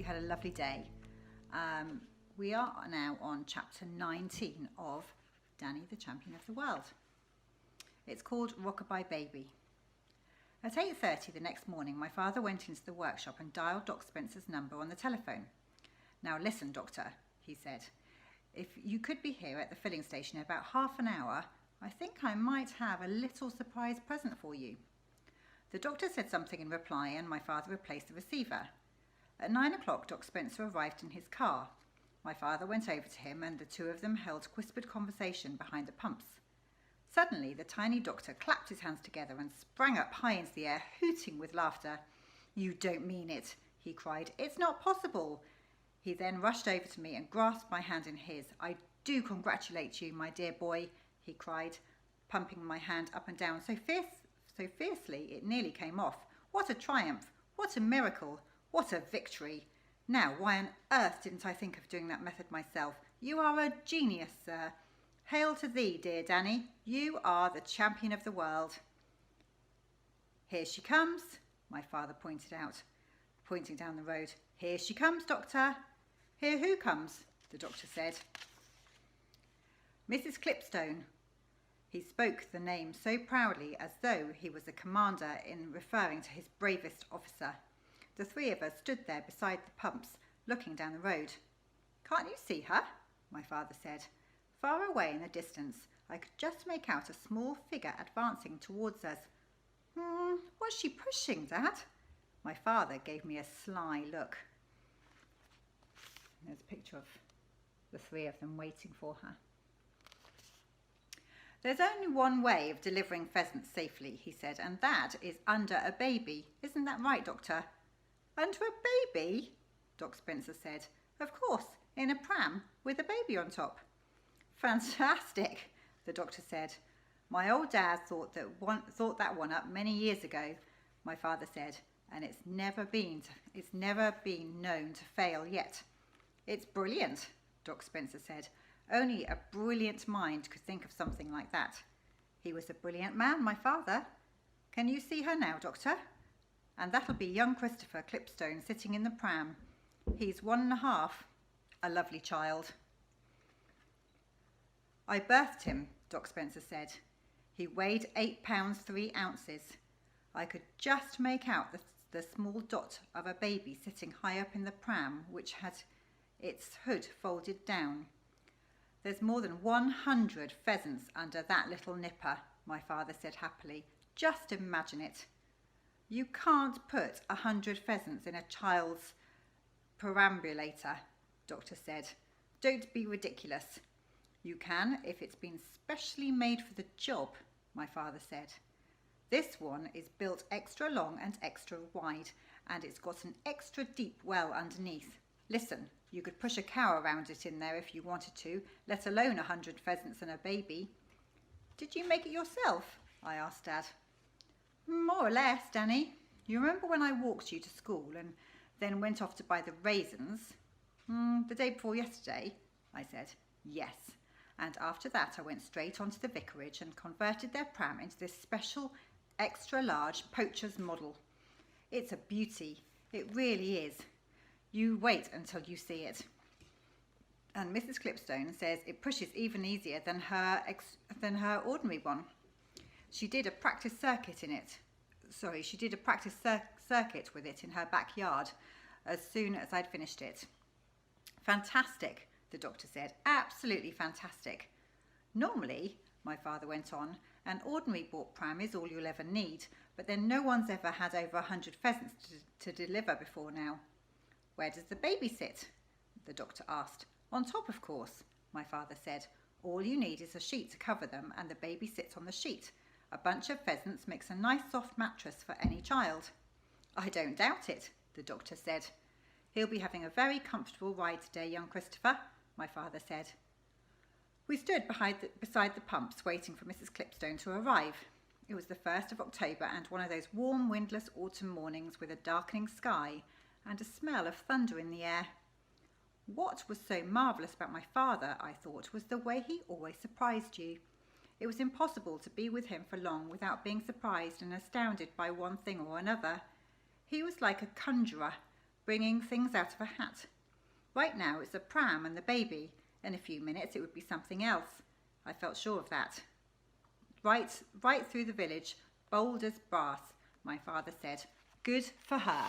you had a lovely day. We are now on chapter 19 of Danny the Champion of the World. It's called Rockabye Baby. At 8:30 the next morning, my father went into the workshop and dialed Doc Spencer's number on the telephone. "Now listen, Doctor," he said. "If you could be here at the filling station in about half an hour, I think I might have a little surprise present for you." The doctor said something in reply and my father replaced the receiver. At 9 o'clock, Doc Spencer arrived in his car. My father went over to him and the two of them held whispered conversation behind the pumps. Suddenly, the tiny doctor clapped his hands together and sprang up high into the air, hooting with laughter. "You don't mean it," he cried. "It's not possible." He then rushed over to me and grasped my hand in his. "I do congratulate you, my dear boy," he cried, pumping my hand up and down so fiercely it nearly came off. "What a triumph! What a miracle! What a victory! Now, why on earth didn't I think of doing that method myself? You are a genius, sir. Hail to thee, dear Danny. You are the champion of the world." "Here she comes," my father pointed out, pointing down the road. "Here she comes, Doctor." "Here who comes?" the doctor said. "Mrs. Clipstone." He spoke the name so proudly as though he was a commander in referring to his bravest officer. The three of us stood there beside the pumps, looking down the road. "Can't you see her?" my father said. Far away in the distance, I could just make out a small figure advancing towards us. What's she pushing, Dad?" My father gave me a sly look. There's a picture of the three of them waiting for her. "There's only one way of delivering pheasants safely," he said, "and that is under a baby. Isn't that right, Doctor?" "Under a baby?" Doc Spencer said. "Of course, in a pram with a baby on top." "Fantastic," the doctor said. "My old dad thought that one up many years ago," my father said, "and it's never been known to fail yet." "It's brilliant," Doc Spencer said. "Only a brilliant mind could think of something like that." "He was a brilliant man, my father. Can you see her now, Doctor? And that'll be young Christopher Clipstone sitting in the pram. He's 1.5, a lovely child." "I birthed him," Doc Spencer said. "He weighed 8 pounds 3 ounces. I could just make out the small dot of a baby sitting high up in the pram, which had its hood folded down. There's more than 100 pheasants under that little nipper," my father said happily. "Just imagine it." "You can't put 100 pheasants in a child's perambulator," Doctor said. "Don't be ridiculous." "You can if it's been specially made for the job," my father said. "This one is built extra long and extra wide, and it's got an extra deep well underneath. Listen, you could push a cow around it in there if you wanted to, let alone 100 pheasants and a baby." "Did you make it yourself?" I asked Dad. "More or less, Danny. You remember when I walked you to school and then went off to buy the raisins?" "The day before yesterday?" I said. "Yes. And after that I went straight on to the vicarage and converted their pram into this special extra large poacher's model. It's a beauty. It really is. You wait until you see it. And Mrs. Clipstone says it pushes even easier than her ordinary one. She did a practice circuit with it in her backyard as soon as I'd finished it." "Fantastic," the doctor said. "Absolutely fantastic. Normally," my father went on, "an ordinary bought pram is all you'll ever need, but then no one's ever had over 100 pheasants to deliver before now." "Where does the baby sit?" the doctor asked. "On top, of course," my father said. "All you need is a sheet to cover them and the baby sits on the sheet. A bunch of pheasants makes a nice soft mattress for any child." "I don't doubt it," the doctor said. "He'll be having a very comfortable ride today, young Christopher," my father said. We stood beside the pumps waiting for Mrs. Clipstone to arrive. It was the 1st of October and one of those warm, windless autumn mornings with a darkening sky and a smell of thunder in the air. What was so marvellous about my father, I thought, was the way he always surprised you. It was impossible to be with him for long without being surprised and astounded by one thing or another. He was like a conjurer, bringing things out of a hat. Right now it's the pram and the baby. In a few minutes it would be something else. I felt sure of that. Right through the village, bold as brass, my father said. Good for her.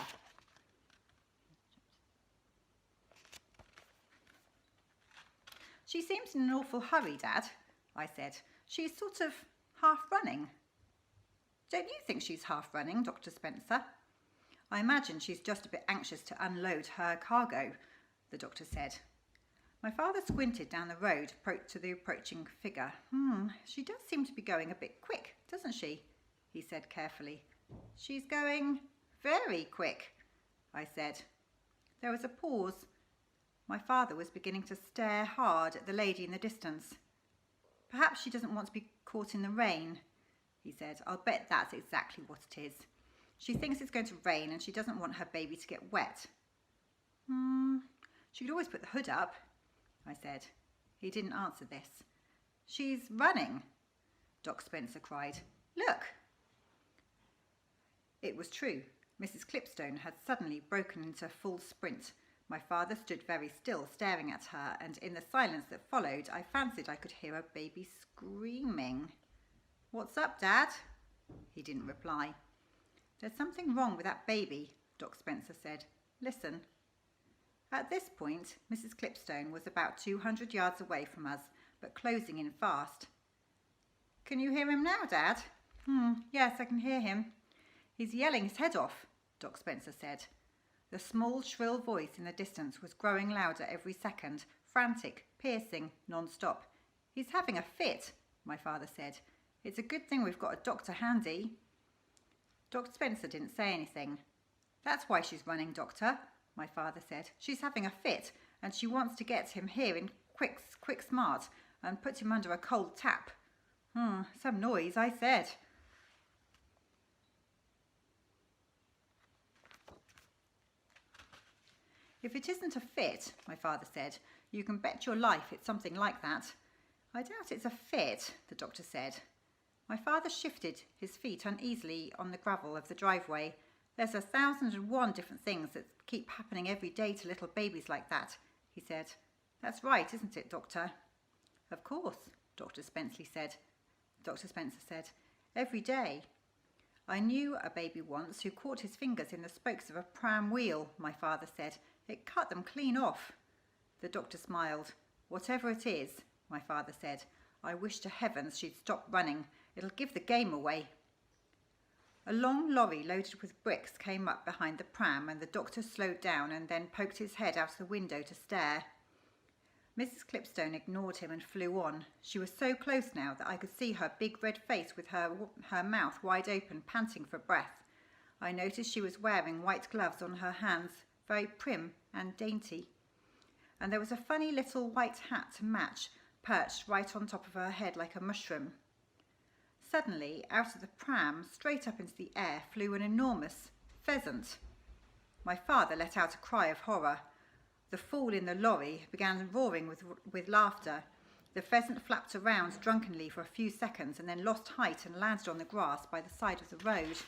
She seems in an awful hurry, Dad, I said. She's sort of half running. Don't you think she's half running, Dr. Spencer? I imagine she's just a bit anxious to unload her cargo, the doctor said. My father squinted down the road to the approaching figure. She does seem to be going a bit quick, doesn't she? He said carefully. She's going very quick, I said. There was a pause. My father was beginning to stare hard at the lady in the distance. Perhaps she doesn't want to be caught in the rain, he said. I'll bet that's exactly what it is. She thinks it's going to rain and she doesn't want her baby to get wet. She could always put the hood up, I said. He didn't answer this. She's running, Doc Spencer cried. Look! It was true. Mrs. Clipstone had suddenly broken into full sprint. My father stood very still, staring at her, and in the silence that followed, I fancied I could hear a baby screaming. What's up, Dad? He didn't reply. There's something wrong with that baby, Doc Spencer said. Listen. At this point, Mrs. Clipstone was about 200 yards away from us, but closing in fast. Can you hear him now, Dad? Yes, I can hear him. He's yelling his head off, Doc Spencer said. The small, shrill voice in the distance was growing louder every second, frantic, piercing, non-stop. He's having a fit, my father said. It's a good thing we've got a doctor handy. Dr. Spencer didn't say anything. That's why she's running, Doctor, my father said. She's having a fit, and she wants to get him here in quick smart and put him under a cold tap. Some noise, I said. If it isn't a fit, my father said, you can bet your life it's something like that. I doubt it's a fit, the doctor said. My father shifted his feet uneasily on the gravel of the driveway. There's 1,001 different things that keep happening every day to little babies like that, he said. That's right, isn't it, Doctor? Of course, Dr. Spencer said. Every day. I knew a baby once who caught his fingers in the spokes of a pram wheel, my father said. It cut them clean off. The doctor smiled. Whatever it is, my father said, I wish to heavens she'd stop running. It'll give the game away. A long lorry loaded with bricks came up behind the pram and the doctor slowed down and then poked his head out the window to stare. Mrs. Clipstone ignored him and flew on. She was so close now that I could see her big red face with her mouth wide open, panting for breath. I noticed she was wearing white gloves on her hands, very prim and dainty. And there was a funny little white hat to match, perched right on top of her head like a mushroom. Suddenly, out of the pram, straight up into the air, flew an enormous pheasant. My father let out a cry of horror. The fool in the lorry began roaring with laughter. The pheasant flapped around drunkenly for a few seconds and then lost height and landed on the grass by the side of the road.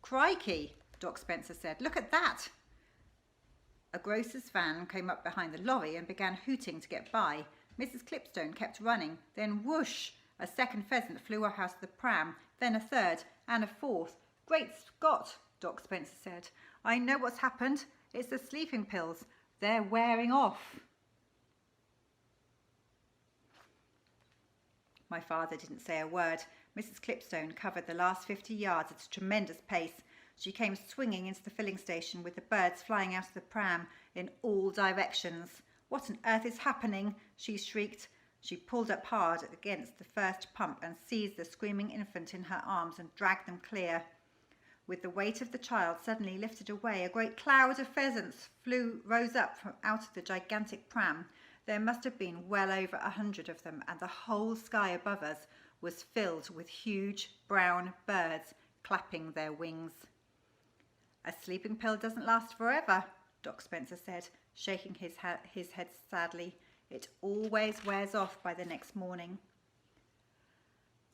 Crikey, Doc Spencer said. Look at that! A grocer's van came up behind the lorry and began hooting to get by. Mrs. Clipstone kept running. Then whoosh! A second pheasant flew up out of the pram, then a third, and a fourth. Great Scott, Doc Spencer said. I know what's happened. It's the sleeping pills. They're wearing off. My father didn't say a word. Mrs. Clipstone covered the last 50 yards at a tremendous pace. She came swinging into the filling station with the birds flying out of the pram in all directions. What on earth is happening? She shrieked. She pulled up hard against the first pump and seized the screaming infant in her arms and dragged them clear. With the weight of the child suddenly lifted away, a great cloud of pheasants rose up from out of the gigantic pram. There must have been well over 100 of them, and the whole sky above us was filled with huge brown birds clapping their wings. A sleeping pill doesn't last forever, Doc Spencer said, shaking his head sadly. It always wears off by the next morning.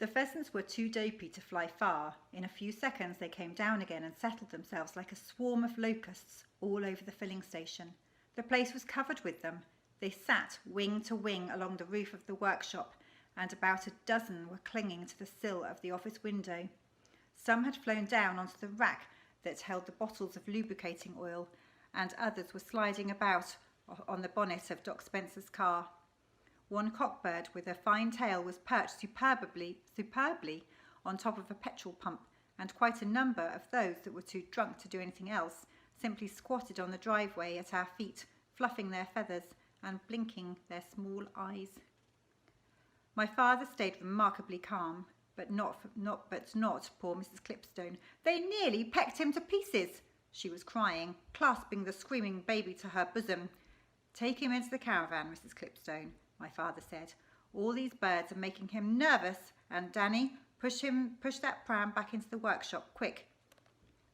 The pheasants were too dopey to fly far. In a few seconds they came down again and settled themselves like a swarm of locusts all over the filling station. The place was covered with them. They sat wing to wing along the roof of the workshop, and about a dozen were clinging to the sill of the office window. Some had flown down onto the rack that held the bottles of lubricating oil, and others were sliding about on the bonnet of Doc Spencer's car. One cockbird with a fine tail was perched superbly on top of a petrol pump, and quite a number of those that were too drunk to do anything else simply squatted on the driveway at our feet, fluffing their feathers and blinking their small eyes. My father stayed remarkably calm, but not poor Mrs. Clipstone. They nearly pecked him to pieces, she was crying, clasping the screaming baby to her bosom. Take him into the caravan, Mrs. Clipstone, my father said. All these birds are making him nervous, and Danny, push that pram back into the workshop, quick.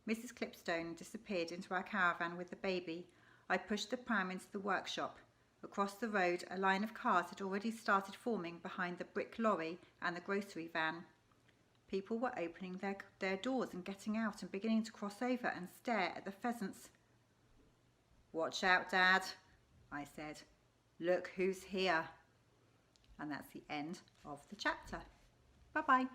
Mrs. Clipstone disappeared into our caravan with the baby. I pushed the pram into the workshop. Across the road, a line of cars had already started forming behind the brick lorry and the grocery van. People were opening their doors and getting out and beginning to cross over and stare at the pheasants. Watch out, Dad, I said. Look who's here. And that's the end of the chapter. Bye-bye.